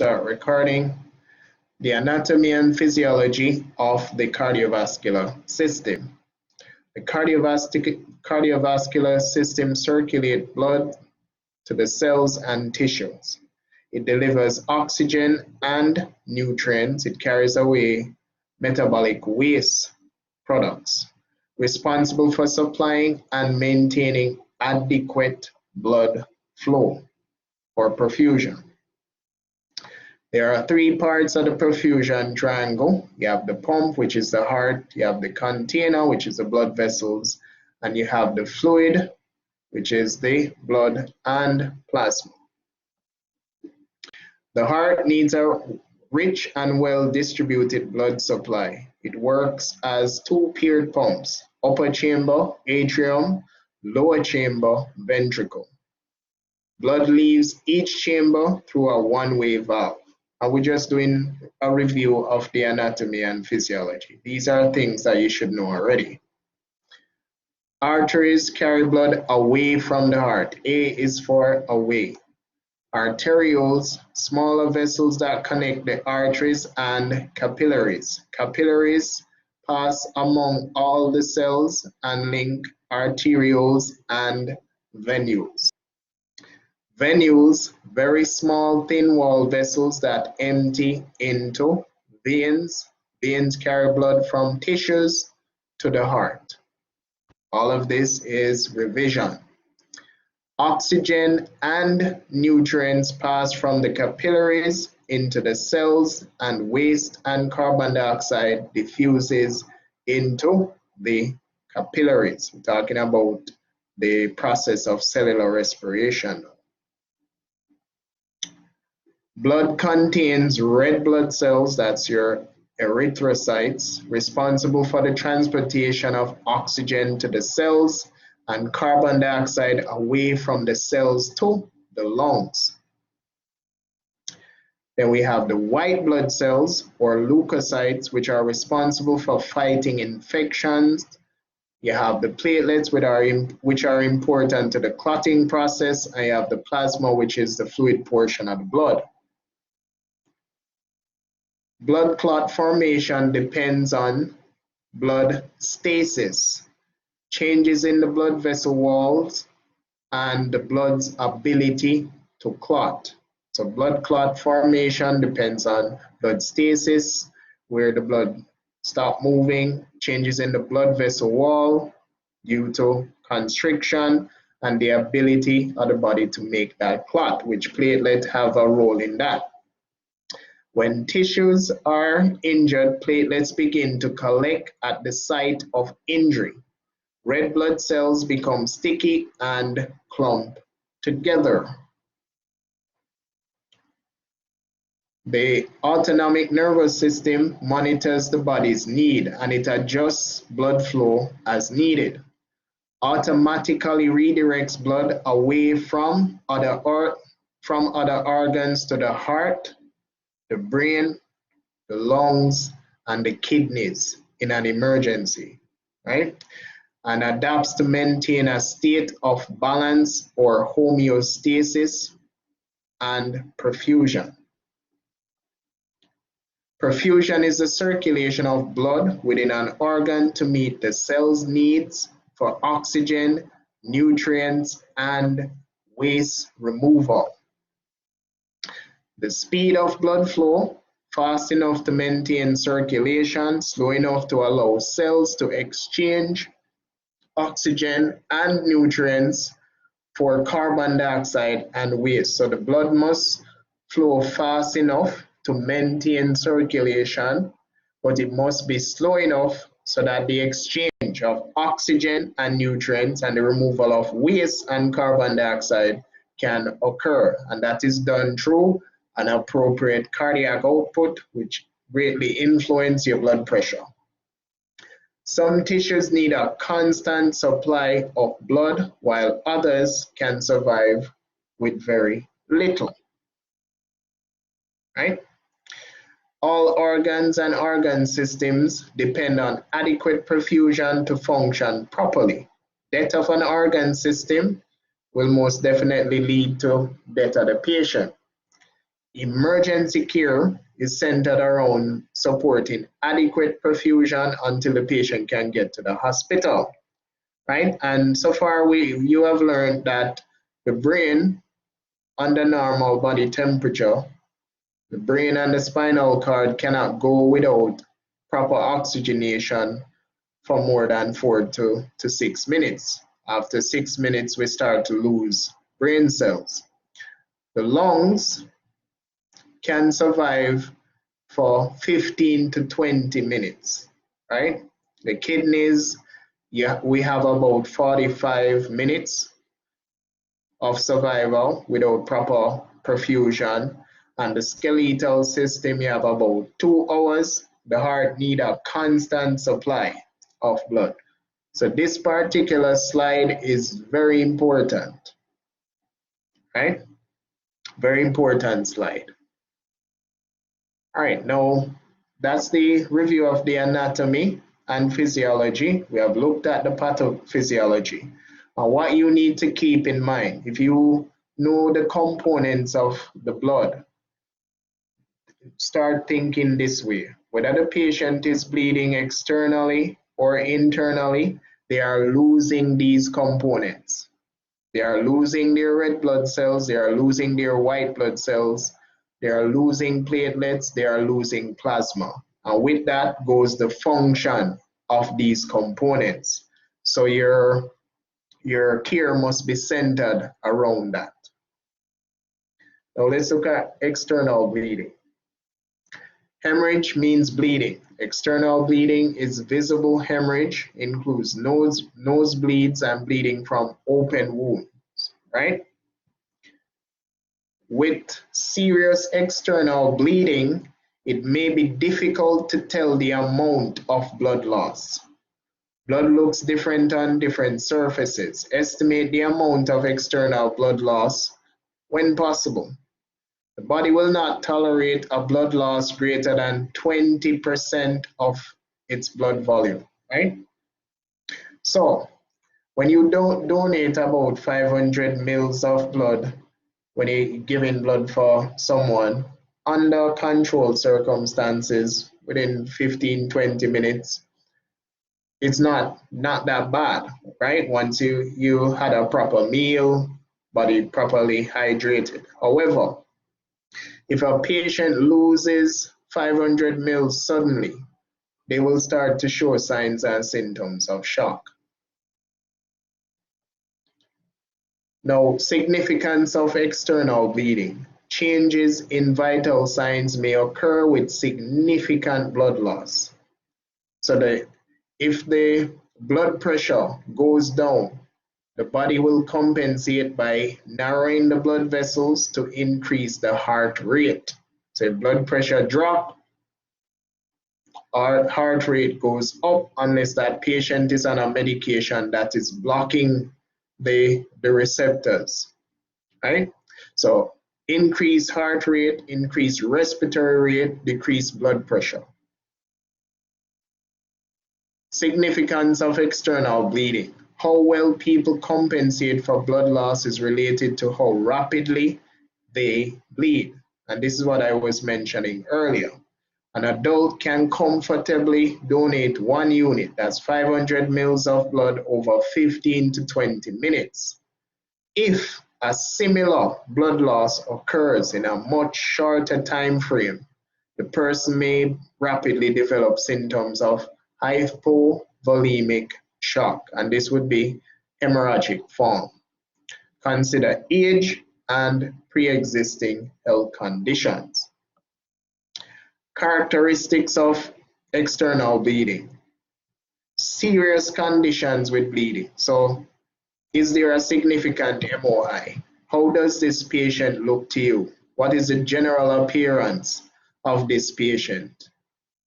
start recording. The anatomy and physiology of the cardiovascular system. The cardiovascular system circulates blood to the cells and tissues. It delivers oxygen and nutrients. It carries away metabolic waste products, responsible for supplying and maintaining adequate blood flow or perfusion. There are three parts of the perfusion triangle. You have the pump, which is the heart, you have the container, which is the blood vessels, and you have the fluid, which is the blood and plasma. The heart needs a rich and well-distributed blood supply. It works as two paired pumps, upper chamber, atrium, lower chamber, ventricle. Blood leaves each chamber through a one-way valve. And we're just doing a review of the anatomy and physiology. These are things that you should know already. Arteries carry blood away from the heart. A is for away. Arterioles, smaller vessels that connect the arteries, and capillaries. Capillaries pass among all the cells and link arterioles and venules. Venules, very small thin wall vessels that empty into veins. Veins carry blood from tissues to the heart. All of this is revision. Oxygen and nutrients pass from the capillaries into the cells, and waste and carbon dioxide diffuses into the capillaries. We're talking about the process of cellular respiration. Blood contains red blood cells, that's your erythrocytes, responsible for the transportation of oxygen to the cells and carbon dioxide away from the cells to the lungs. Then we have the white blood cells or leukocytes, which are responsible for fighting infections. You have the platelets, which are important to the clotting process, and you have the plasma, which is the fluid portion of the blood. Blood clot formation depends on blood stasis, changes in the blood vessel walls, and the blood's ability to clot. So blood clot formation depends on blood stasis, where the blood stops moving, changes in the blood vessel wall due to constriction, and the ability of the body to make that clot, which platelets have a role in that. When tissues are injured, platelets begin to collect at the site of injury. Red blood cells become sticky and clump together. The autonomic nervous system monitors the body's need, and it adjusts blood flow as needed. Automatically redirects blood away from other organs to the heart, the brain, the lungs, and the kidneys in an emergency, right? And adapts to maintain a state of balance or homeostasis and perfusion. Perfusion is the circulation of blood within an organ to meet the cell's needs for oxygen, nutrients, and waste removal. The speed of blood flow, fast enough to maintain circulation, slow enough to allow cells to exchange oxygen and nutrients for carbon dioxide and waste. So the blood must flow fast enough to maintain circulation, but it must be slow enough so that the exchange of oxygen and nutrients and the removal of waste and carbon dioxide can occur. And that is done through an appropriate cardiac output, which greatly influences your blood pressure. Some tissues need a constant supply of blood, while others can survive with very little. Right? All organs and organ systems depend on adequate perfusion to function properly. Death of an organ system will most definitely lead to death of the patient. Emergency care is centered around supporting adequate perfusion until the patient can get to the hospital, right? And so far you have learned that the brain under normal body temperature, the brain and the spinal cord cannot go without proper oxygenation for more than 4 to 6 minutes. After 6 minutes, we start to lose brain cells. The lungs can survive for 15 to 20 minutes, right? The kidneys, we have about 45 minutes of survival without proper perfusion. And the skeletal system, you have about 2 hours. The heart needs a constant supply of blood. So this particular slide is very important, right? Very important slide. All right, now that's the review of the anatomy and physiology. We have looked at the pathophysiology. What you need to keep in mind, if you know the components of the blood, start thinking this way. Whether the patient is bleeding externally or internally, they are losing these components. They are losing their red blood cells, they are losing their white blood cells, they are losing platelets, they are losing plasma. And with that goes the function of these components. So your care must be centered around that. Now let's look at external bleeding. Hemorrhage means bleeding. External bleeding is visible hemorrhage, includes nosebleeds and bleeding from open wounds, right? With serious external bleeding, it may be difficult to tell the amount of blood loss. Blood looks different on different surfaces. Estimate the amount of external blood loss when possible. The body will not tolerate a blood loss greater than 20% of its blood volume, right? So when you donate about 500 mils of blood, when you're giving blood for someone under controlled circumstances within 15-20 minutes, it's not that bad, right? Once you had a proper meal, body properly hydrated. However, if a patient loses 500 mils suddenly, they will start to show signs and symptoms of shock. Now, significance of external bleeding. Changes in vital signs may occur with significant blood loss. So if the blood pressure goes down, the body will compensate by narrowing the blood vessels to increase the heart rate. So if blood pressure drops, our heart rate goes up unless that patient is on a medication that is blocking the receptors, right? So increased heart rate, increased respiratory rate, decreased blood pressure. Significance of external bleeding. How well people compensate for blood loss is related to how rapidly they bleed. And this is what I was mentioning earlier. An adult can comfortably donate 1 unit, that's 500 mils of blood over 15 to 20 minutes. If a similar blood loss occurs in a much shorter time frame, the person may rapidly develop symptoms of hypovolemic shock, and this would be hemorrhagic form. Consider age and pre-existing health conditions. Characteristics of external bleeding. Serious conditions with bleeding. So, is there a significant MOI? How does this patient look to you? What is the general appearance of this patient?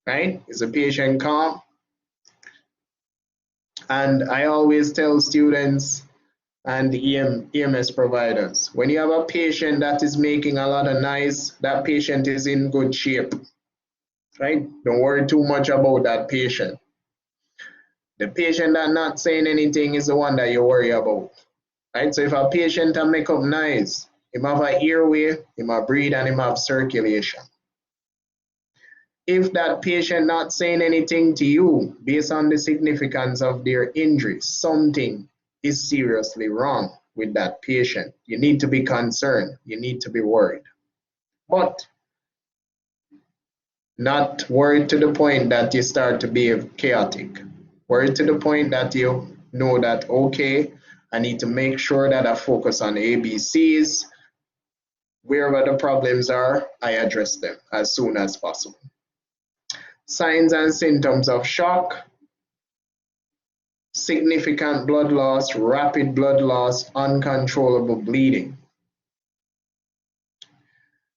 Right? Is the patient calm? And I always tell students and EMS providers, when you have a patient that is making a lot of noise, that patient is in good shape, right? Don't worry too much about that patient. The patient that's not saying anything is the one that you worry about, right? So if a patient make up noise, him have an airway, him have breathe, and him have circulation. If that patient not saying anything to you based on the significance of their injury, something is seriously wrong with that patient. You need to be concerned. You need to be worried. But not worried to the point that you start to be chaotic. Worried to the point that you know that, okay, I need to make sure that I focus on ABCs. Wherever the problems are, I address them as soon as possible. Signs and symptoms of shock: significant blood loss, rapid blood loss, uncontrollable bleeding.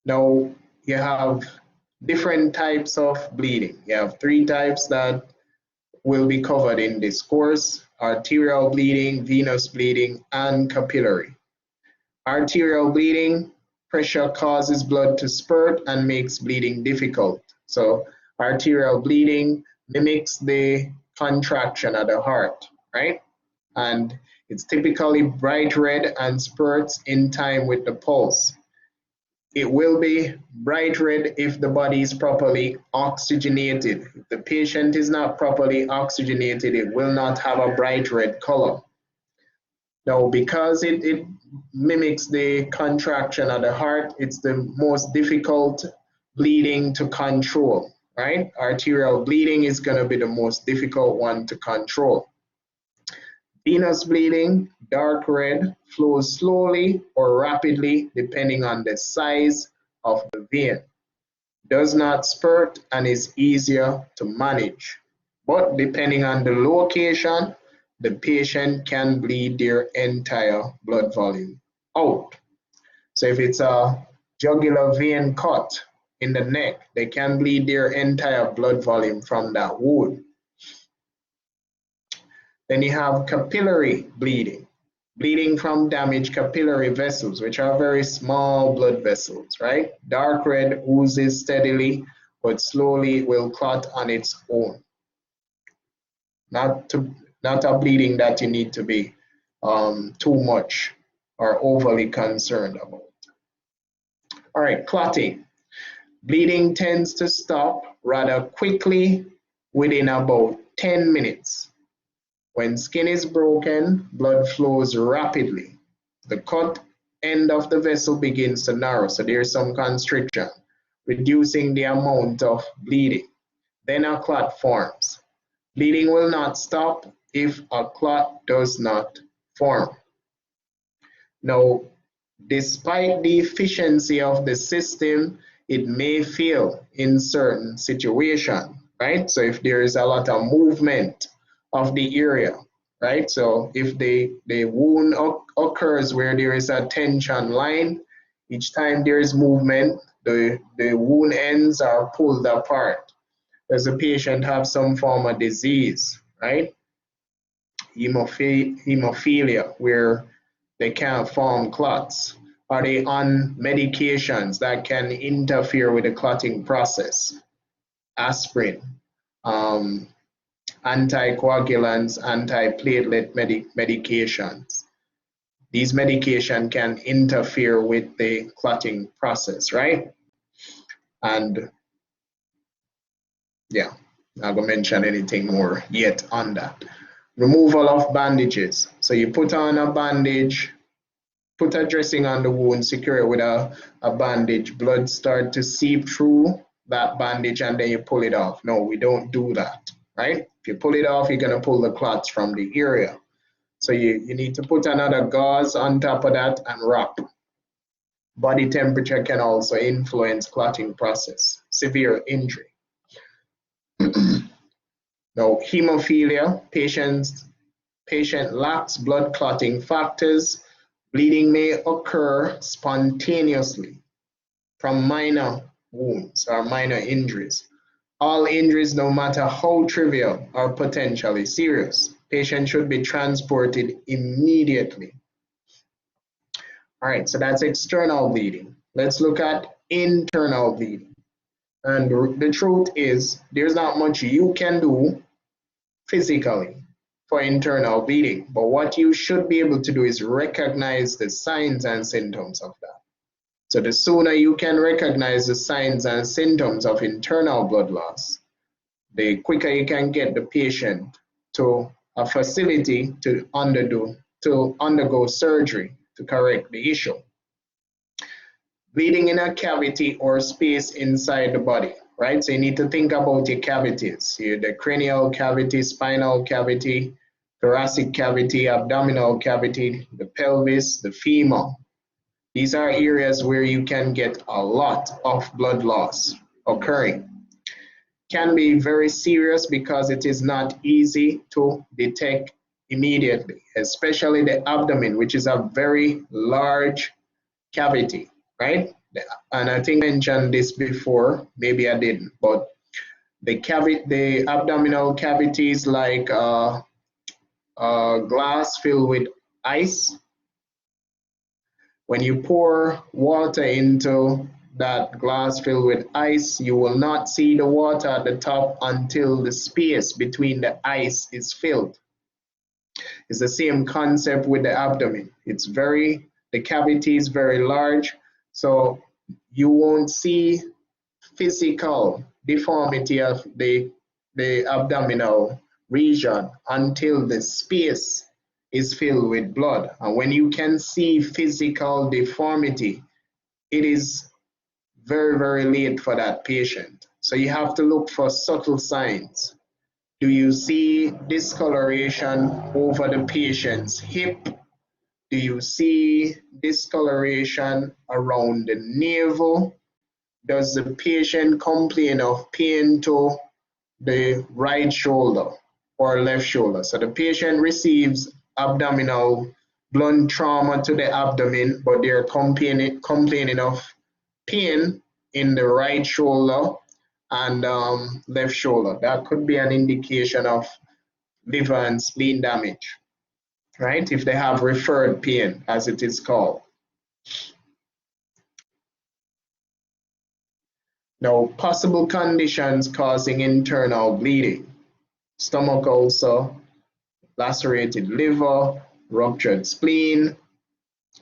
Now, you have different types of bleeding. You have 3 types that will be covered in this course: arterial bleeding, venous bleeding, and capillary. Arterial bleeding: pressure causes blood to spurt and makes bleeding difficult. So arterial bleeding mimics the contraction of the heart, right? And it's typically bright red and spurts in time with the pulse. It will be bright red if the body is properly oxygenated. If the patient is not properly oxygenated, it will not have a bright red color. Now, because it mimics the contraction of the heart, it's the most difficult bleeding to control, right? Arterial bleeding is going to be the most difficult one to control. Venous bleeding, dark red, flows slowly or rapidly depending on the size of the vein. Does not spurt and is easier to manage. But depending on the location, the patient can bleed their entire blood volume out. So if it's a jugular vein cut in the neck, they can bleed their entire blood volume from that wound. Then you have capillary bleeding, bleeding from damaged capillary vessels, which are very small blood vessels, right? Dark red, oozes steadily, but slowly will clot on its own. Not a bleeding that you need to be too much or overly concerned about. All right, clotting. Bleeding tends to stop rather quickly within about 10 minutes. When skin is broken, blood flows rapidly. The cut end of the vessel begins to narrow, so there's some constriction, reducing the amount of bleeding. Then a clot forms. Bleeding will not stop if a clot does not form. Now, despite the efficiency of the system, it may fail in certain situations, right? So if there is a lot of movement of the area, right? So if the wound occurs where there is a tension line, each time there is movement, the wound ends are pulled apart. Does the patient have some form of disease, right? Hemophilia, where they can't form clots. Are they on medications that can interfere with the clotting process? Aspirin, anticoagulants, antiplatelet medications. These medications can interfere with the clotting process, right? And yeah, I'm not going to mention anything more yet on that. Removal of bandages. So you put on a bandage, put a dressing on the wound, secure it with a bandage. Blood start to seep through that bandage and then you pull it off. No, we don't do that, right? If you pull it off, you're going to pull the clots from the area. So you need to put another gauze on top of that and wrap. Body temperature can also influence clotting process. Severe injury. Now, hemophilia, patient lacks blood clotting factors. Bleeding may occur spontaneously from minor wounds or minor injuries. All injuries, no matter how trivial, are potentially serious. Patient should be transported immediately. All right, so that's external bleeding. Let's look at internal bleeding. And the truth is, there's not much you can do physically for internal bleeding, but what you should be able to do is recognize the signs and symptoms of that. So the sooner you can recognize the signs and symptoms of internal blood loss, the quicker you can get the patient to a facility to undergo surgery to correct the issue. Bleeding in a cavity or space inside the body, right? So you need to think about your cavities, the cranial cavity, spinal cavity, thoracic cavity, abdominal cavity, the pelvis, the femur. These are areas where you can get a lot of blood loss occurring. Can be very serious because it is not easy to detect immediately, especially the abdomen, which is a very large cavity, right? And I think I mentioned this before, maybe I didn't, but the abdominal cavity is like glass filled with ice. When you pour water into that glass filled with ice, you will not see the water at the top until the space between the ice is filled. It's the same concept with the abdomen. The cavity is very large, so you won't see physical deformity of the abdominal region until the space is filled with blood. And when you can see physical deformity, it is very, very late for that patient. So you have to look for subtle signs. Do you see discoloration over the patient's hip? Do you see discoloration around the navel? Does the patient complain of pain to the right shoulder or left shoulder? So the patient receives abdominal blunt trauma to the abdomen, but they're complaining of pain in the right shoulder and left shoulder. That could be an indication of liver and spleen damage, right? If they have referred pain, as it is called. Now, possible conditions causing internal bleeding: stomach ulcer, lacerated liver, ruptured spleen,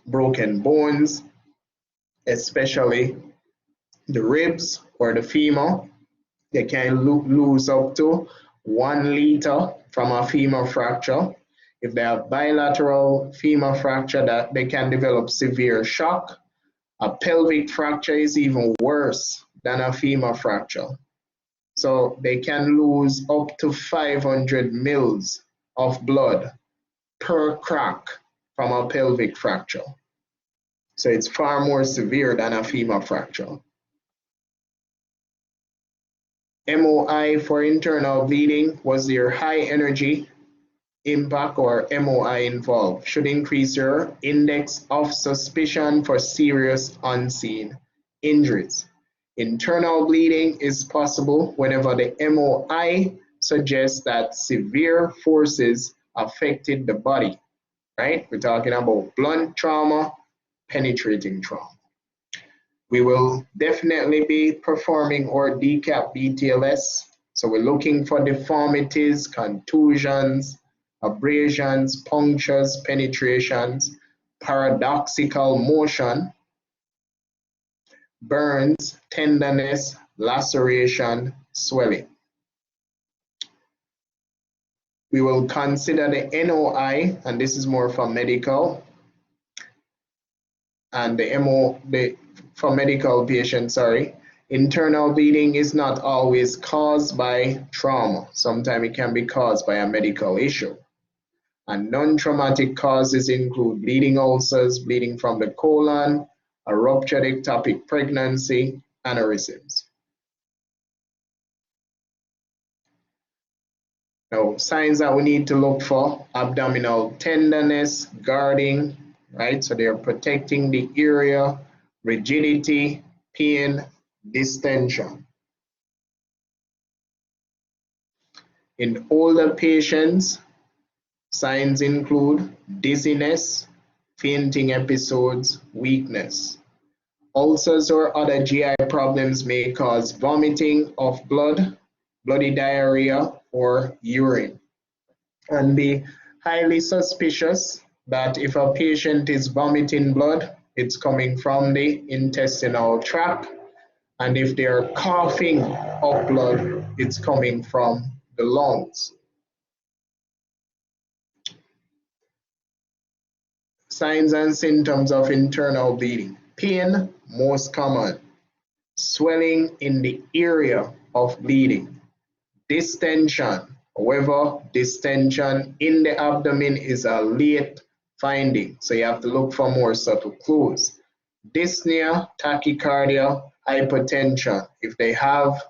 broken bones, especially the ribs or the femur. They can lose up to 1 liter from a femur fracture. If they have bilateral femur fracture, that they can develop severe shock. A pelvic fracture is even worse than a femur fracture. So they can lose up to 500 mils of blood per crack from a pelvic fracture. So it's far more severe than a femur fracture. MOI for internal bleeding: was there high energy impact or MOI involved? Should increase your index of suspicion for serious unseen injuries. Internal bleeding is possible whenever the MOI suggests that severe forces affected the body, right? We're talking about blunt trauma, penetrating trauma. We will definitely be performing our DCAP BTLS. So we're looking for deformities, contusions, abrasions, punctures, penetrations, paradoxical motion, burns, tenderness, laceration, swelling. We will consider the NOI, and this is more for medical, and for medical patients, internal bleeding is not always caused by trauma. Sometimes it can be caused by a medical issue. And non-traumatic causes include bleeding ulcers, bleeding from the colon, a ruptured ectopic pregnancy, aneurysms. Now, signs that we need to look for: abdominal tenderness, guarding, right? So they're protecting the area, rigidity, pain, distension. In older patients, signs include dizziness, fainting episodes, weakness. Ulcers or other GI problems may cause vomiting of blood, bloody diarrhea, or urine. And be highly suspicious that if a patient is vomiting blood, it's coming from the intestinal tract. And if they are coughing up blood, it's coming from the lungs. Signs and symptoms of internal bleeding. Pain, most common. Swelling in the area of bleeding. Distension. However, distension in the abdomen is a late finding, so you have to look for more subtle clues. Dyspnea, tachycardia, hypotension. If they have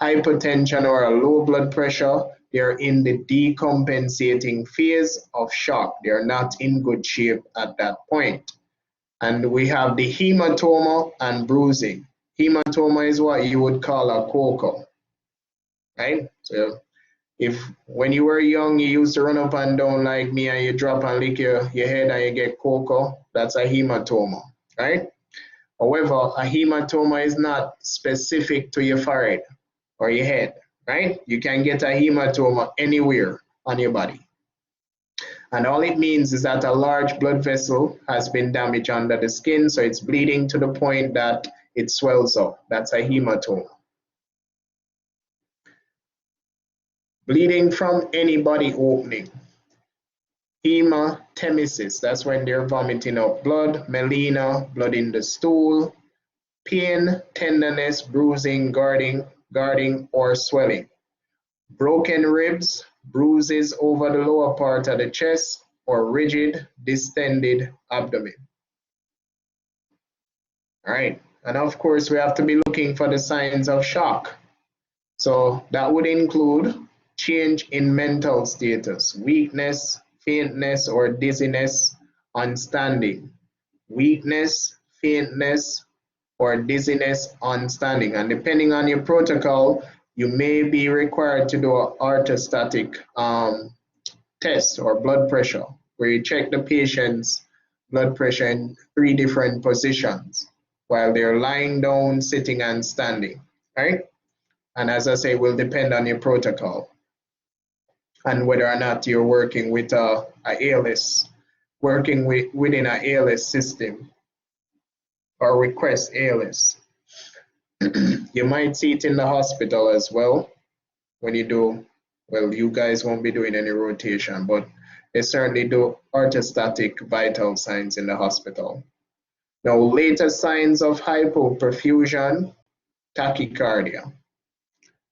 hypotension or a low blood pressure, they're in the decompensating phase of shock. They're not in good shape at that point. And we have the hematoma and bruising. Hematoma is what you would call a coco, right? So if when you were young, you used to run up and down like me and you drop and lick your head and you get coco, that's a hematoma, right? However, a hematoma is not specific to your forehead or your head, right? You can get a hematoma anywhere on your body. And all it means is that a large blood vessel has been damaged under the skin, so it's bleeding to the point that it swells up. That's a hematoma. Bleeding from any body opening. Hematemesis, that's when they're vomiting up blood. Melena, blood in the stool. Pain, tenderness, bruising, guarding, or swelling. Broken ribs, bruises over the lower part of the chest, or rigid, distended abdomen. All right, and of course we have to be looking for the signs of shock. So that would include change in mental status, weakness, faintness, or dizziness on standing. Weakness, faintness, or dizziness on standing. And depending on your protocol, you may be required to do an orthostatic test or blood pressure, where you check the patient's blood pressure in 3 different positions while they're lying down, sitting, and standing, right? And as I say, will depend on your protocol and whether or not you're working with a ALS, working within an ALS system or request ALS. You might see it in the hospital as well when you do, well, you guys won't be doing any rotation, but they certainly do orthostatic vital signs in the hospital. Now, later signs of hypoperfusion, tachycardia,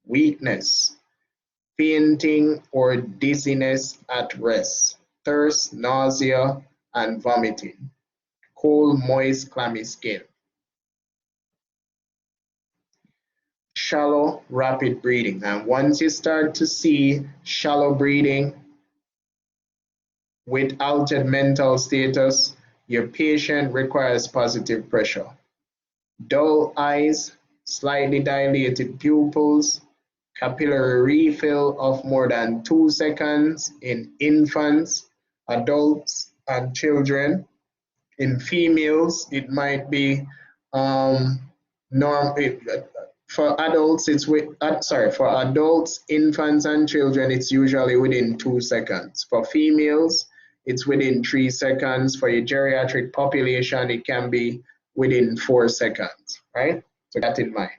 weakness, fainting or dizziness at rest, thirst, nausea, and vomiting, cold, moist, clammy skin. Shallow, rapid breathing. And once you start to see shallow breathing with altered mental status, your patient requires positive pressure. Dull eyes, slightly dilated pupils, capillary refill of more than 2 seconds in infants, adults, and children. In females, it might be for adults, for adults, infants, and children, it's usually within 2 seconds. For females, it's within 3 seconds. For your geriatric population, it can be within 4 seconds, right? So keep that in mind.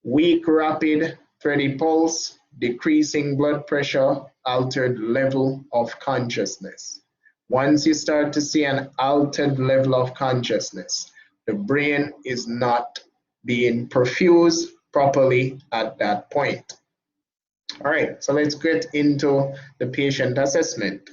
Weak, rapid, thready pulse, decreasing blood pressure, altered level of consciousness. Once you start to see an altered level of consciousness, the brain is not being perfused properly at that point. All right, so let's get into the patient assessment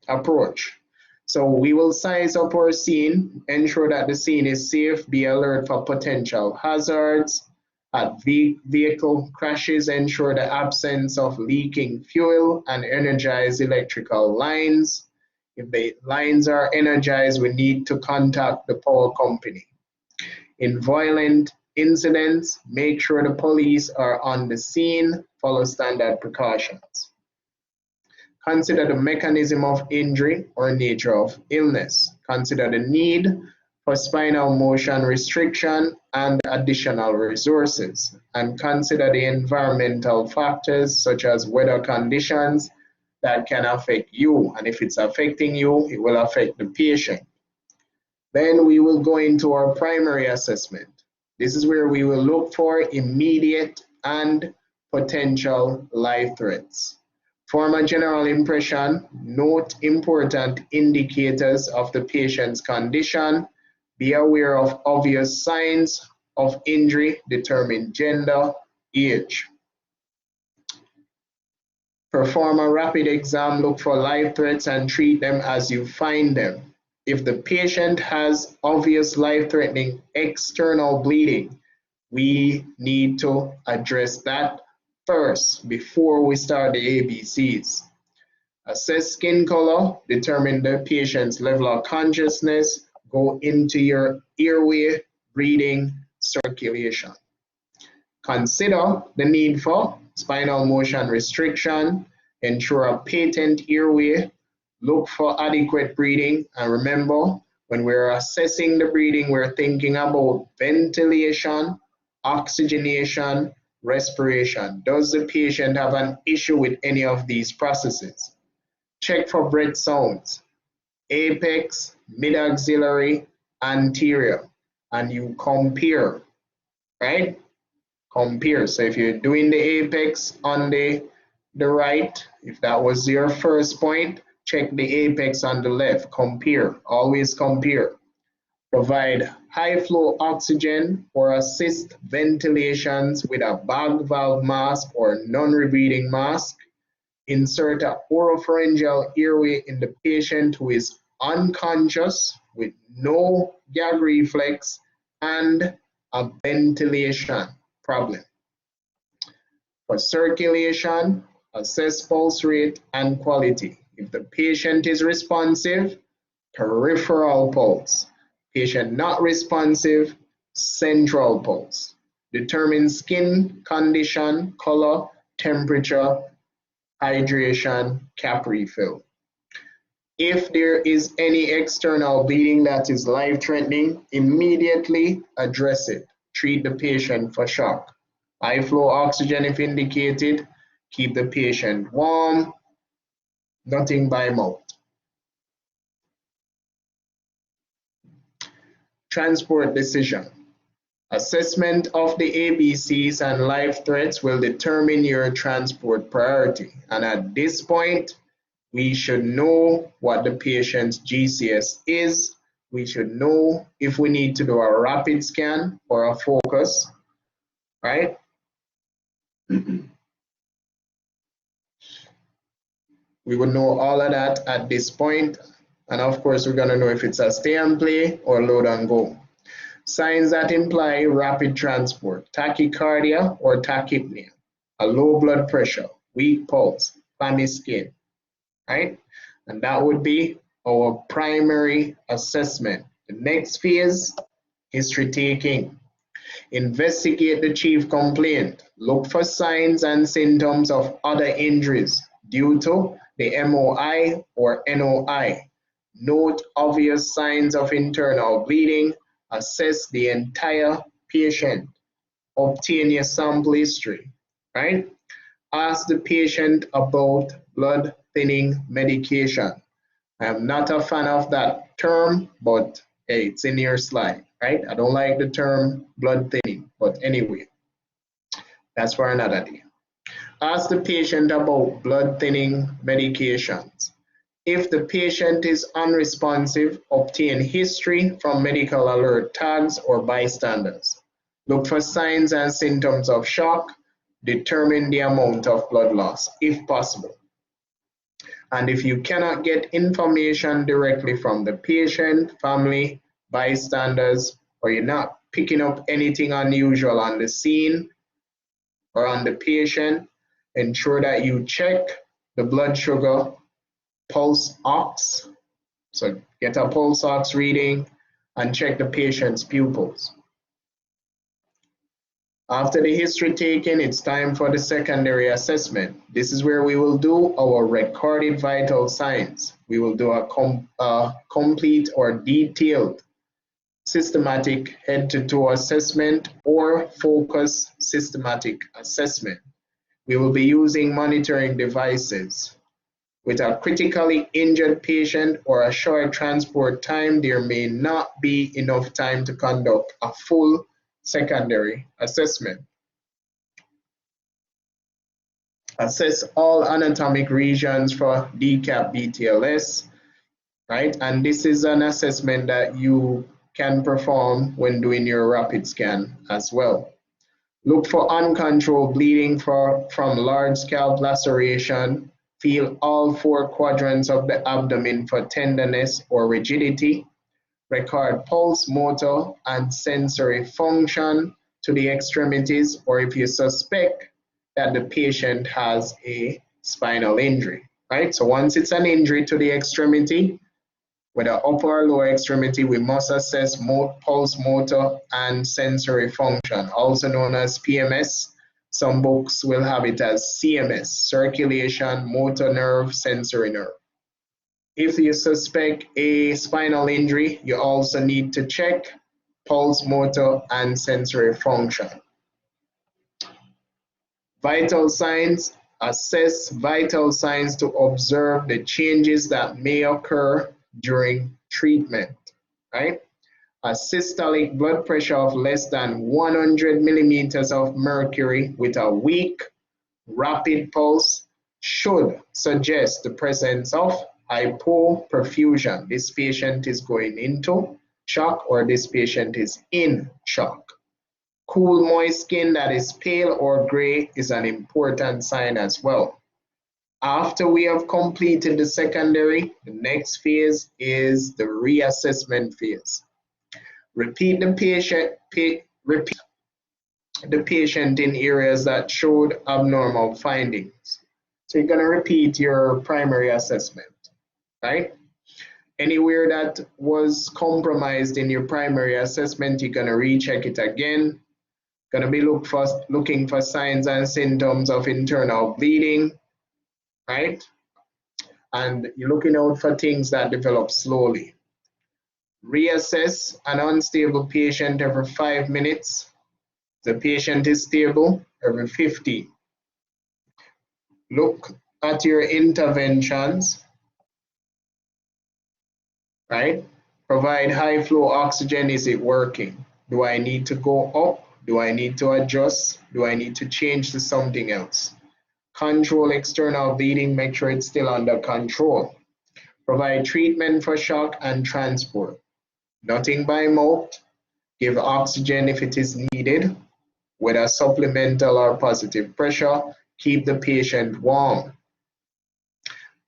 approach. So we will size up our scene, ensure that the scene is safe, be alert for potential hazards. At vehicle crashes, ensure the absence of leaking fuel and energize electrical lines. If the lines are energized, we need to contact the power company. In violent incidents, make sure the police are on the scene, follow standard precautions. Consider the mechanism of injury or nature of illness. Consider the need for spinal motion restriction and additional resources. And consider the environmental factors such as weather conditions that can affect you. And if it's affecting you, it will affect the patient. Then we will go into our primary assessment. This is where we will look for immediate and potential life threats. Form a general impression, note important indicators of the patient's condition, be aware of obvious signs of injury, determine gender, age. Perform a rapid exam, look for life threats and treat them as you find them. If the patient has obvious life-threatening external bleeding, we need to address that first before we start the ABCs. Assess skin color, determine the patient's level of consciousness, go into your airway, breathing, circulation. Consider the need for spinal motion restriction, ensure a patent airway, look for adequate breathing, and remember, when we're assessing the breathing, we're thinking about ventilation, oxygenation, respiration. Does the patient have an issue with any of these processes? Check for breath sounds, apex, mid-axillary, anterior, and you compare, right? Compare. So if you're doing the apex on the right, if that was your first point, check the apex on the left. Compare. Always compare. Provide high flow oxygen or assist ventilations with a bag valve mask or non-rebreathing mask. Insert a oropharyngeal airway in the patient who is unconscious with no gag reflex and a ventilation problem. For circulation, assess pulse rate and quality. If the patient is responsive, peripheral pulse. Patient not responsive, central pulse. Determine skin condition, color, temperature, hydration, cap refill. If there is any external bleeding that is life-threatening, immediately address it. Treat the patient for shock. High flow oxygen if indicated. Keep the patient warm. Nothing by mouth. Transport decision. Assessment of the ABCs and life threats will determine your transport priority. And at this point, we should know what the patient's GCS is. We should know if we need to do a rapid scan or a focus, right? We would know all of that at this point. And of course, we're gonna know if it's a stay and play or load and go. Signs that imply rapid transport: tachycardia or tachypnea, a low blood pressure, weak pulse, clammy skin, right? And that would be our primary assessment. The next phase, history taking. Investigate the chief complaint. Look for signs and symptoms of other injuries due to the MOI or NOI. Note obvious signs of internal bleeding. Assess the entire patient. Obtain your sample history, right? Ask the patient about blood thinning medication. I am not a fan of that term, but hey, it's in your slide, right? I don't like the term blood thinning, but anyway, that's for another day. Ask the patient about blood thinning medications. If the patient is unresponsive, obtain history from medical alert tags or bystanders. Look for signs and symptoms of shock. Determine the amount of blood loss, if possible. And if you cannot get information directly from the patient, family, bystanders, or you're not picking up anything unusual on the scene or on the patient, ensure that you check the blood sugar, pulse ox, so get a pulse ox reading and check the patient's pupils. After the history taken, it's time for the secondary assessment. This is where we will do our recorded vital signs. We will do a complete or detailed systematic head-to-toe assessment or focus systematic assessment. We will be using monitoring devices. With a critically injured patient or a short transport time, there may not be enough time to conduct a full secondary assessment. Assess all anatomic regions for DCAP BTLS, right? And this is an assessment that you can perform when doing your rapid scan as well. Look for uncontrolled bleeding from large scalp laceration. Feel all 4 quadrants of the abdomen for tenderness or rigidity. Record pulse, motor, and sensory function to the extremities, or if you suspect that the patient has a spinal injury, right? So once it's an injury to the extremity, whether upper or lower extremity, we must assess pulse, motor, and sensory function, also known as PMS. Some books will have it as CMS, circulation, motor nerve, sensory nerve. If you suspect a spinal injury, you also need to check pulse, motor, and sensory function. Vital signs. Assess vital signs to observe the changes that may occur during treatment, right? A systolic blood pressure of less than 100 millimeters of mercury with a weak, rapid pulse should suggest the presence of hypoperfusion. This patient is going into shock, or this patient is in shock. Cool, moist skin that is pale or gray is an important sign as well. After we have completed the secondary, the next phase is the reassessment phase. Repeat the patient in areas that showed abnormal findings. So you're going to repeat your primary assessment, right? Anywhere that was compromised in your primary assessment, you're going to recheck it again. Going to be looking for signs and symptoms of internal bleeding, right? And you're looking out for things that develop slowly. Reassess an unstable patient every 5 minutes. The patient is stable every 15. Look at your interventions, right? Provide high flow oxygen. Is it working? Do I need to go up? Do I need to adjust? Do I need to change to something else? Control external bleeding, make sure it's still under control. Provide treatment for shock and transport. Nothing by mouth. Give oxygen if it is needed, whether supplemental or positive pressure. Keep the patient warm.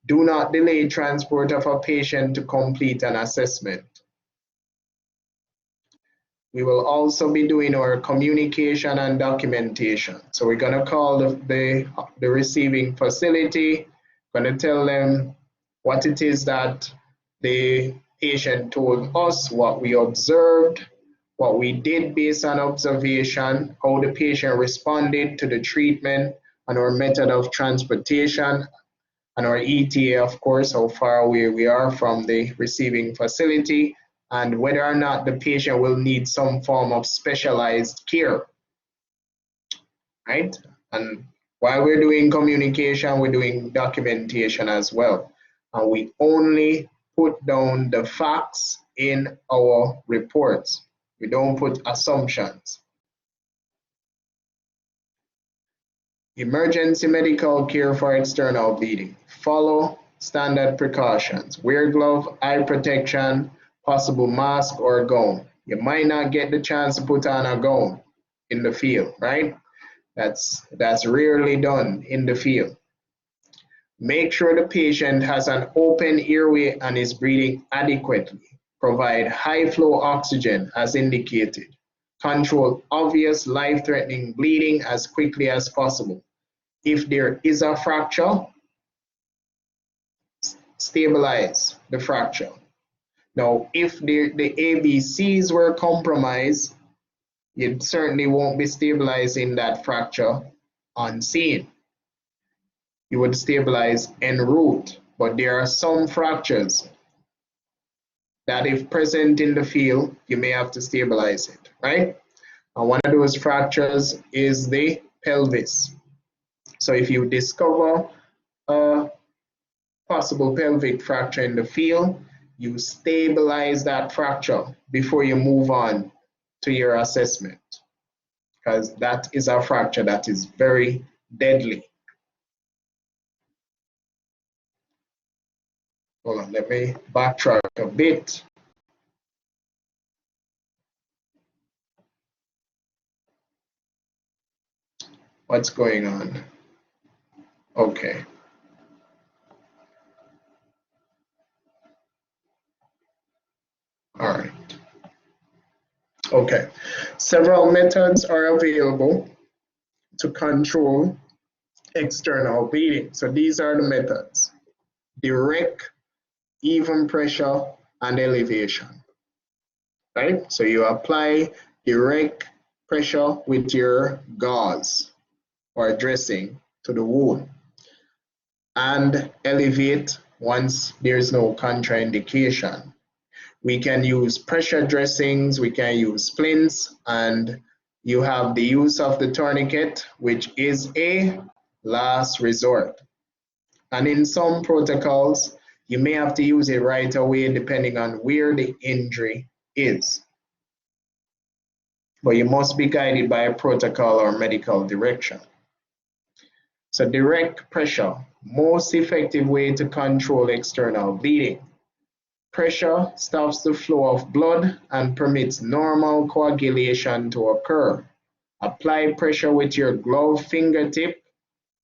Do not delay transport of a patient to complete an assessment. We will also be doing our communication and documentation. So we're going to call the receiving facility, going to tell them what it is that the patient told us, what we observed, what we did based on observation, how the patient responded to the treatment, and our method of transportation, and our ETA, of course, how far away we are from the receiving facility, and whether or not the patient will need some form of specialized care, right? And while we're doing communication, we're doing documentation as well. And we only put down the facts in our reports. We don't put assumptions. Emergency medical care for external bleeding. Follow standard precautions. Wear glove, eye protection, possible mask or gown. You might not get the chance to put on a gown in the field, right? That's rarely done in the field. Make sure the patient has an open airway and is breathing adequately. Provide high flow oxygen as indicated. Control obvious life-threatening bleeding as quickly as possible. If there is a fracture, stabilize the fracture. Now, if the ABCs were compromised, you certainly won't be stabilizing that fracture on scene. You would stabilize en route, but there are some fractures that if present in the field, you may have to stabilize it, right? And one of those fractures is the pelvis. So if you discover a possible pelvic fracture in the field, you stabilize that fracture before you move on to your assessment, because that is a fracture that is very deadly. Hold on, let me backtrack a bit. What's going on? Okay. All right. Okay. Several methods are available to control external bleeding. So these are the methods: direct, even pressure, and elevation. Right? So you apply direct pressure with your gauze or dressing to the wound and elevate once there's no contraindication. We can use pressure dressings, we can use splints, and you have the use of the tourniquet, which is a last resort. And in some protocols, you may have to use it right away depending on where the injury is. But you must be guided by a protocol or medical direction. So direct pressure, most effective way to control external bleeding. Pressure stops the flow of blood and permits normal coagulation to occur. Apply pressure with your glove fingertip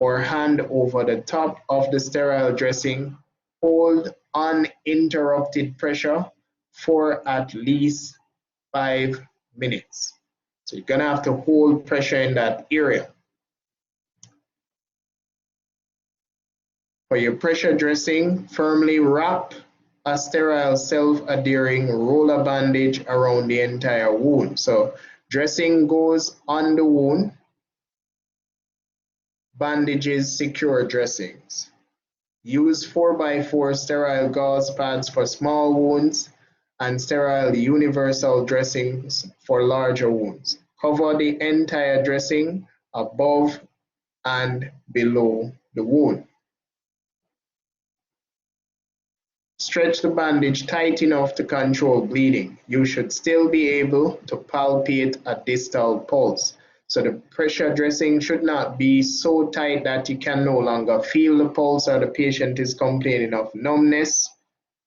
or hand over the top of the sterile dressing. Hold uninterrupted pressure for at least 5 minutes. So you're gonna have to hold pressure in that area. For your pressure dressing, firmly wrap a sterile self-adhering roller bandage around the entire wound. So dressing goes on the wound, bandages secure dressings. Use 4x4 sterile gauze pads for small wounds and sterile universal dressings for larger wounds. Cover the entire dressing above and below the wound. Stretch the bandage tight enough to control bleeding. You should still be able to palpate a distal pulse. So the pressure dressing should not be so tight that you can no longer feel the pulse or the patient is complaining of numbness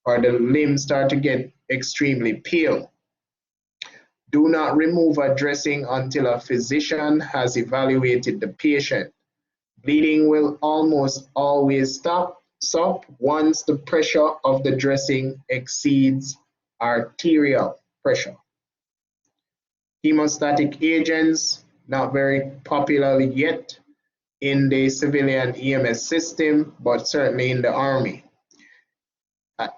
or the limbs start to get extremely pale. Do not remove a dressing until a physician has evaluated the patient. Bleeding will almost always stop once the pressure of the dressing exceeds arterial pressure. Hemostatic agents, not very popular yet in the civilian EMS system, but certainly in the Army.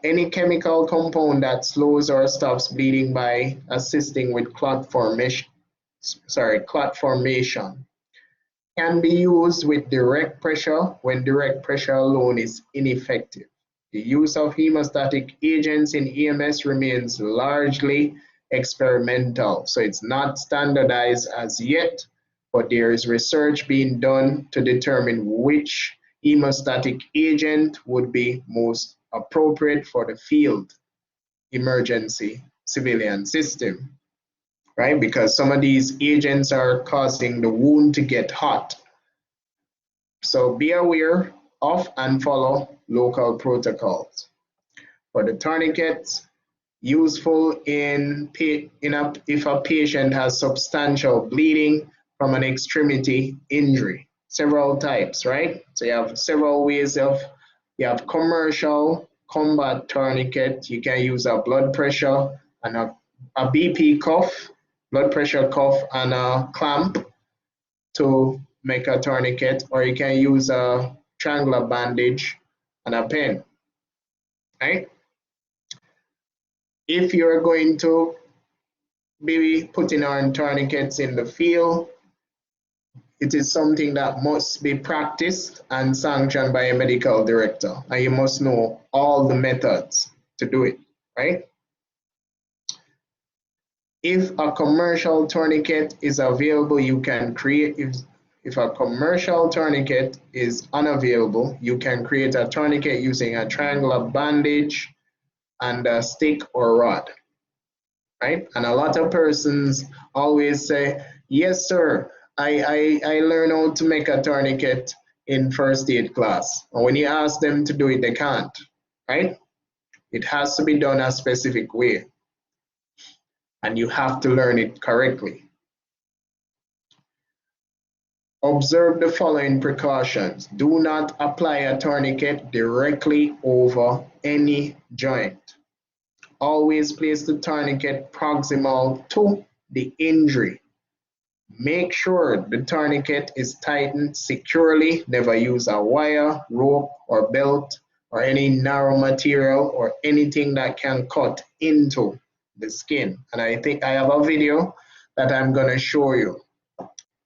Any chemical compound that slows or stops bleeding by assisting with clot formation can be used with direct pressure when direct pressure alone is ineffective. The use of hemostatic agents in EMS remains largely experimental, so it's not standardized as yet, but there is research being done to determine which hemostatic agent would be most appropriate for the field emergency civilian system. Right? Because some of these agents are causing the wound to get hot. So be aware of and follow local protocols. For the tourniquets, useful if a patient has substantial bleeding from an extremity injury. Several types, right? So you have several ways you have commercial combat tourniquet. You can use a blood pressure and a BP cuff, blood pressure cuff and a clamp to make a tourniquet, or you can use a triangular bandage and a pen, right? If you're going to be putting on tourniquets in the field, it is something that must be practiced and sanctioned by a medical director, and you must know all the methods to do it, right? If a commercial tourniquet is available, you can create, if a commercial tourniquet is unavailable, you can create a tourniquet using a triangular bandage and a stick or rod, right? And a lot of persons always say, yes, sir, I learned how to make a tourniquet in first aid class. And when you ask them to do it, they can't, right? It has to be done a specific way. And you have to learn it correctly. Observe the following precautions. Do not apply a tourniquet directly over any joint. Always place the tourniquet proximal to the injury. Make sure the tourniquet is tightened securely. Never use a wire, rope, or belt, or any narrow material or anything that can cut into the skin. And I think I have a video that I'm going to show you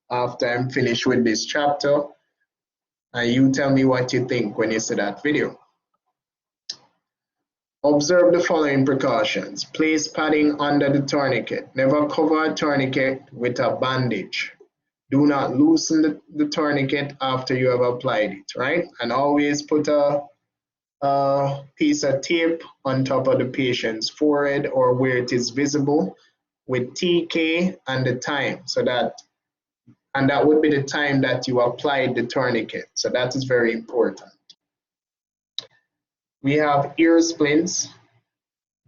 after I'm finished with this chapter, and you tell me what you think when you see that video. Observe the following precautions. Place padding under the tourniquet. Never cover a tourniquet with a bandage. Do not loosen the tourniquet after you have applied it, right? And always put a piece of tape on top of the patient's forehead or where it is visible with TK and the time, and that would be the time that you applied the tourniquet. So that is very important. We have ear splints,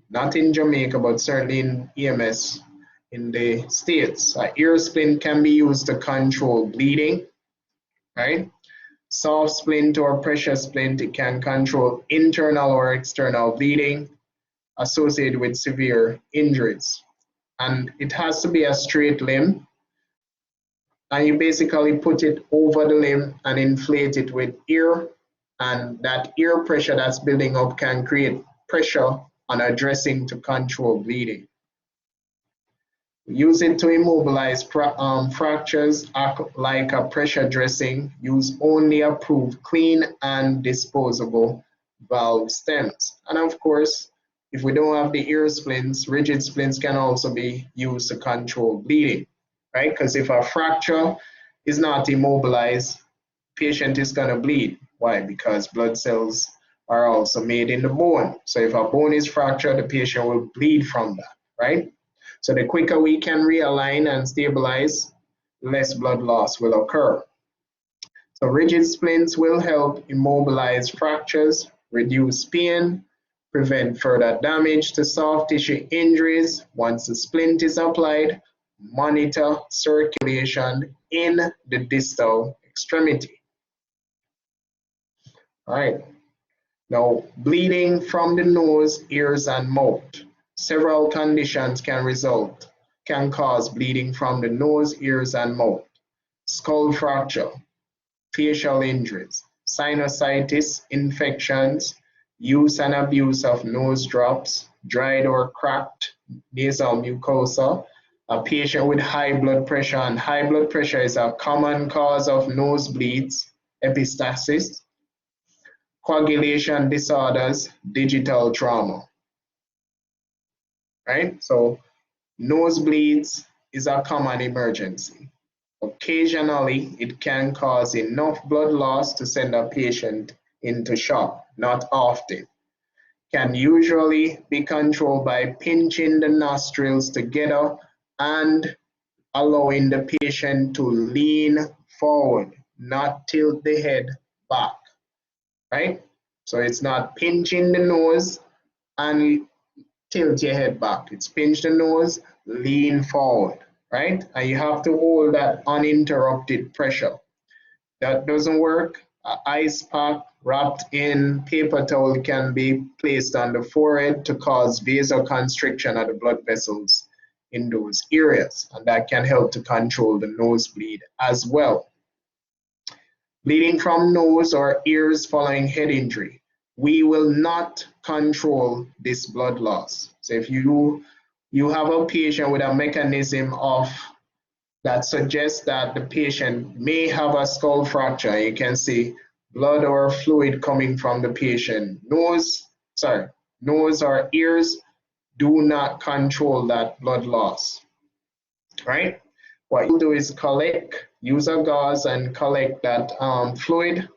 not in Jamaica, but certainly in EMS in the States. An ear splint can be used to control bleeding, right? Soft splint or pressure splint, it can control internal or external bleeding associated with severe injuries. And it has to be a straight limb. And you basically put it over the limb and inflate it with air, and that air pressure that's building up can create pressure on a dressing to control bleeding. Use it to immobilize fractures like a pressure dressing. Use only approved clean and disposable valve stems. And of course, if we don't have the ear splints, rigid splints can also be used to control bleeding, right? Because if a fracture is not immobilized, patient is going to bleed. Why? Because blood cells are also made in the bone. So if a bone is fractured, the patient will bleed from that, right? So the quicker we can realign and stabilize, less blood loss will occur. So rigid splints will help immobilize fractures, reduce pain, prevent further damage to soft tissue injuries. Once the splint is applied, monitor circulation in the distal extremity. All right. Now, bleeding from the nose, ears, and mouth. Several conditions can cause bleeding from the nose, ears, and mouth. Skull fracture, facial injuries, sinusitis, infections, use and abuse of nose drops, dried or cracked nasal mucosa, a patient with high blood pressure, and high blood pressure is a common cause of nosebleeds, epistaxis, coagulation disorders, digital trauma, right? So nosebleeds is a common emergency. Occasionally, it can cause enough blood loss to send a patient into shock, not often. Can usually be controlled by pinching the nostrils together and allowing the patient to lean forward, not tilt the head back, right? So it's not pinching the nose and tilt your head back. It's pinch the nose, lean forward, right? And you have to hold that uninterrupted pressure. That doesn't work. An ice pack wrapped in paper towel can be placed on the forehead to cause vasoconstriction of the blood vessels in those areas, and that can help to control the nosebleed as well. Bleeding from nose or ears following head injury. We will not control this blood loss. So if you have a patient with a mechanism that suggests that the patient may have a skull fracture, you can see blood or fluid coming from the patient nose or ears, do not control that blood loss, right? What you do is collect use a gauze and collect that fluid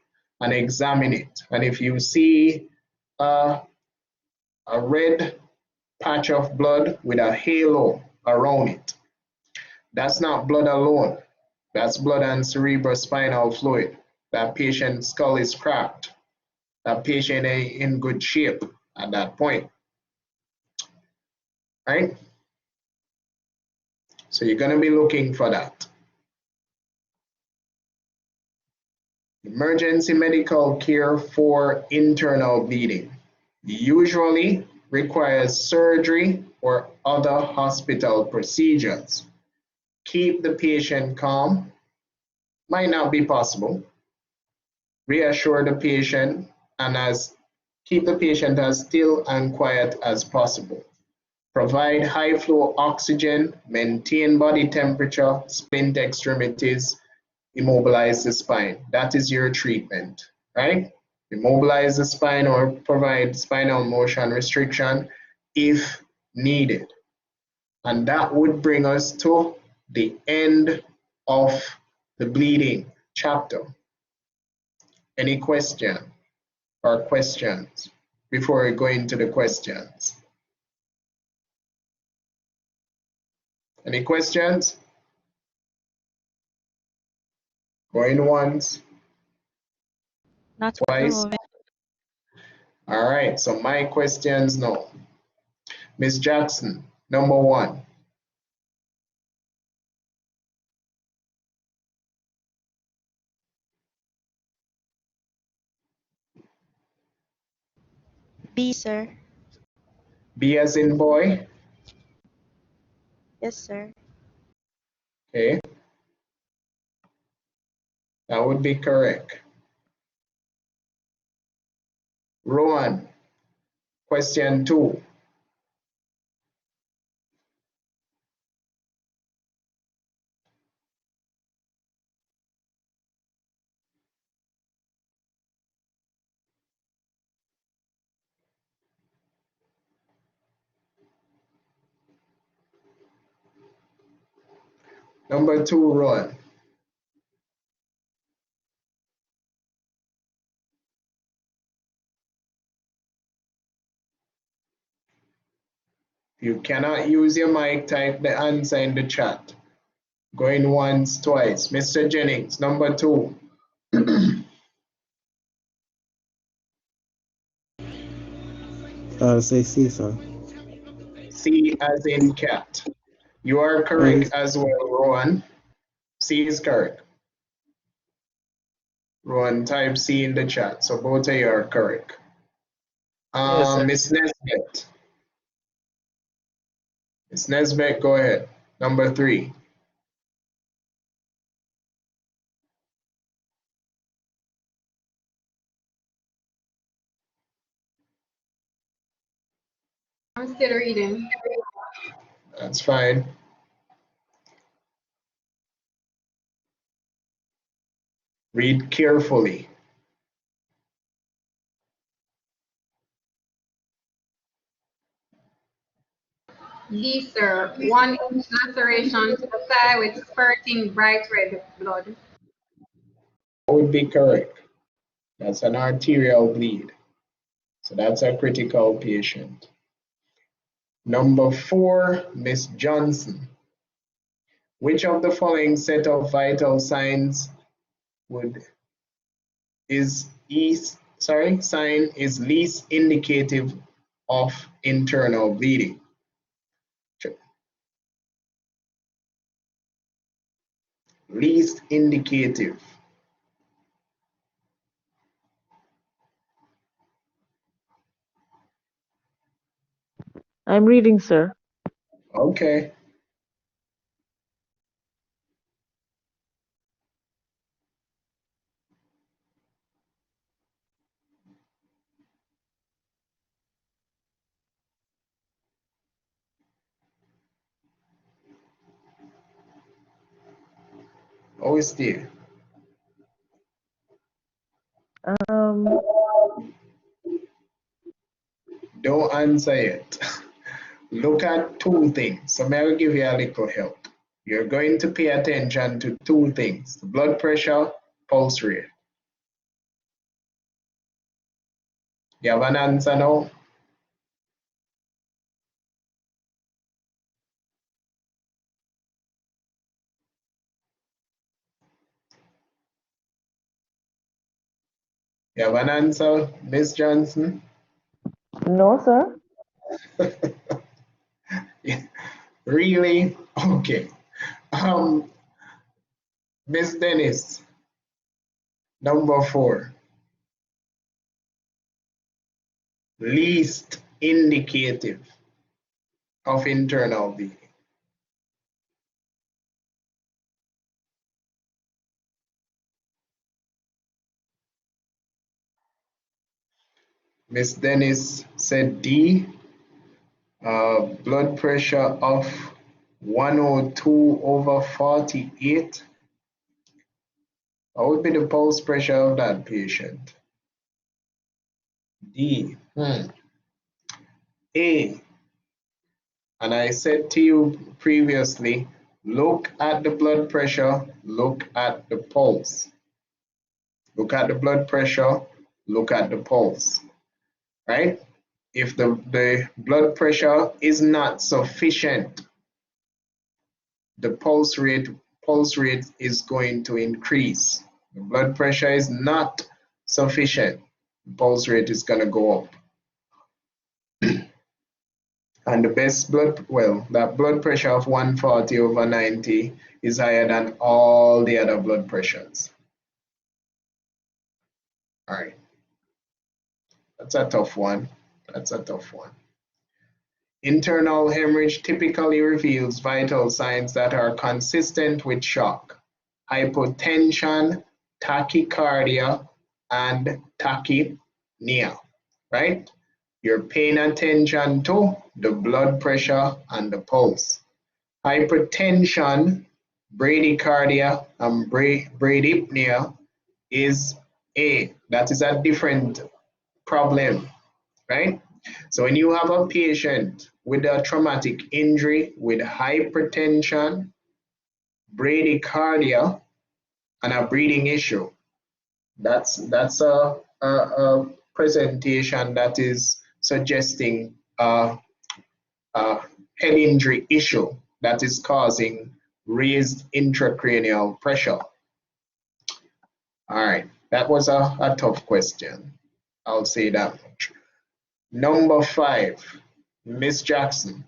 and examine it. And if you see a red patch of blood with a halo around it, that's not blood alone. That's blood and cerebrospinal fluid. That patient's skull is cracked. That patient ain't in good shape at that point, right? So you're gonna be looking for that. Emergency medical care for internal bleeding usually requires surgery or other hospital procedures. Keep the patient calm. Might not be possible. Reassure the patient and keep the patient as still and quiet as possible. Provide high flow oxygen, maintain body temperature, splint extremities, immobilize the spine. That is your treatment, right? Immobilize the spine or provide spinal motion restriction if needed. And that would bring us to the end of the bleeding chapter. Any question or questions before we go into the questions? Any questions? Going once? Not twice? All right, so my questions now. Miss Jackson, number 1. B, sir. B as in boy? Yes, sir. Okay. That would be correct. Rowan, question 2. Number 2, Rowan. If you cannot use your mic, type the answer in the chat. Going once, twice. Mr. Jennings, number 2. Say C, sir. C as in cat. You are correct as well, Rowan. C is correct. Rowan, type C in the chat. So both of you are correct. Miss Nesbet. Miss Nesbet, go ahead. Number 3. I'm still reading. That's fine. Read carefully. D, sir. 1-inch laceration to the thigh with spurting bright red blood. Would be correct. That's an arterial bleed. So that's a critical patient. Number 4, Miss Johnson. Which of the following set of vital signs sign is least indicative of internal bleeding? Least indicative. I'm reading, sir. Okay. Oh, it's there. Don't answer it. Look at 2 things. So may I give you a little help? you're going to pay attention to two things: the blood pressure, pulse rate. You have an answer now? You have an answer, Miss Johnson? No, sir. Really? Okay. Miss Dennis, number 4. Least indicative of internal bleeding. Miss Dennis said D, blood pressure of 102/48. What would be the pulse pressure of that patient? D. A. And I said to you previously, look at the blood pressure, look at the pulse. Look at the blood pressure, look at the pulse, right? If the blood pressure is not sufficient, the pulse rate is going to increase. The blood pressure is not sufficient, the pulse rate is going to go up. And the best that blood pressure of 140/90 is higher than all the other blood pressures. All right. That's a tough one. That's a tough one. Internal hemorrhage typically reveals vital signs that are consistent with shock, hypotension, tachycardia, and tachypnea, right? You're paying attention to the blood pressure and the pulse. Hypertension, bradycardia, and bradypnea is that is a different problem, right? So when you have a patient with a traumatic injury with hypertension, bradycardia, and a breathing issue, that's a presentation that is suggesting a head injury issue that is causing raised intracranial pressure. All right, that was a tough question. I'll say that much. Number 5, Miss Jackson.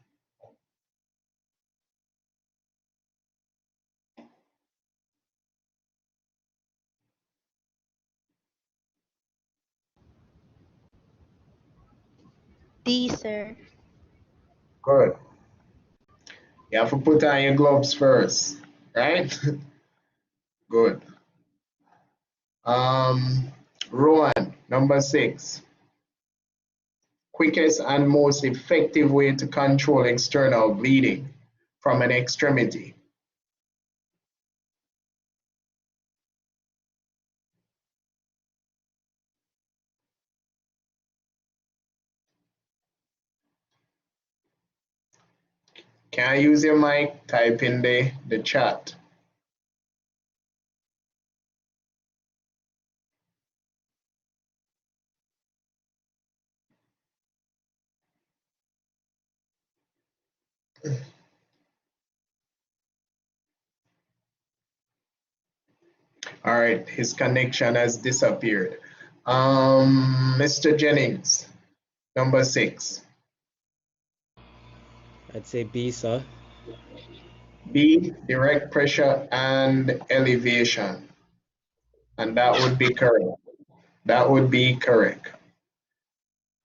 D, sir. Good. You have to put on your gloves first, right? Good. Rowan, number 6. Quickest and most effective way to control external bleeding from an extremity. Can I use your mic? Type in the chat. All right, his connection has disappeared. Mr. Jennings, number 6. I'd say B, sir. B, direct pressure and elevation. And that would be correct. That would be correct.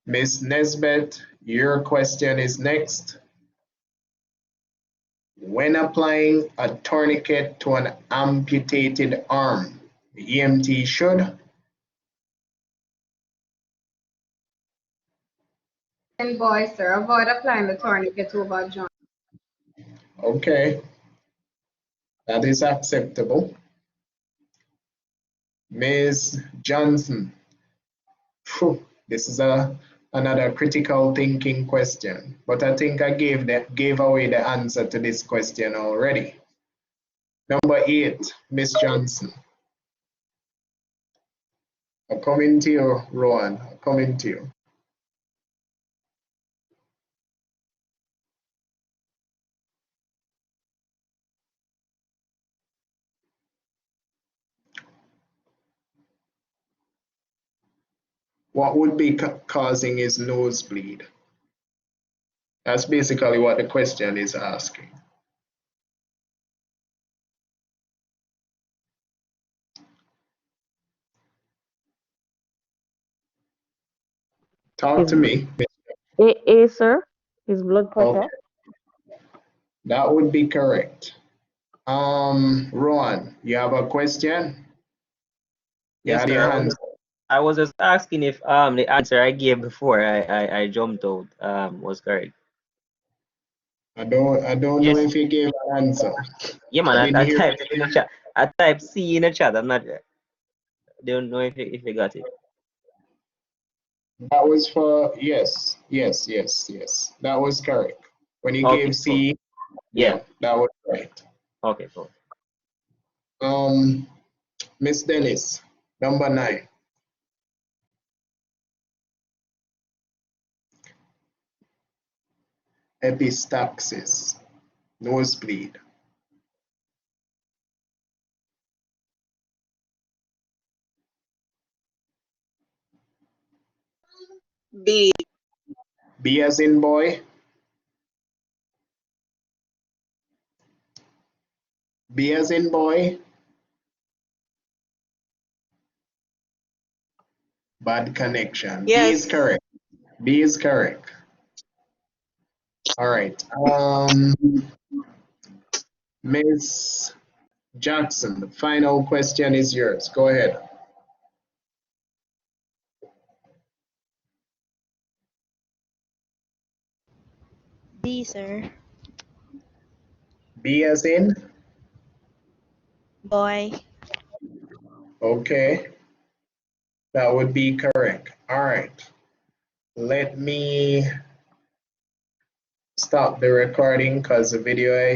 Miss Nesbeth, your question is next. When applying a tourniquet to an amputated arm, the EMT should? And boy, sir, avoid applying the tourniquet over joint. Okay, that is acceptable. Ms. Johnson, this is another critical thinking question, but I think I gave away the answer to this question already. Number 8, Miss Johnson. I'm coming to you, Rowan. I'm coming to you. What would be causing his nosebleed? That's basically what the question is asking. Talk to me. A, sir. His blood pressure. Okay, that would be correct. Rowan, you have a question? You Yes, had sir. your hands. I was just asking if the answer I gave before I jumped out was correct. I don't know Yes. if you gave an answer. Yeah, man. I didn't I hear typed it in the chat. I typed C in the chat. I'm not. Don't know if you got it. that was for yes. That was correct. When you Okay. gave C, Yeah. that was right. Okay. Cool. Miss Dennis, number 9. Epistaxis, nosebleed. B. B as in boy. B as in boy. Bad connection. B is Yes. correct. B is correct. All right. Miss Jackson, the final question is yours. Go ahead. D, sir. B as in? Boy. Okay. That would be correct. All right. Let me stop the recording because the video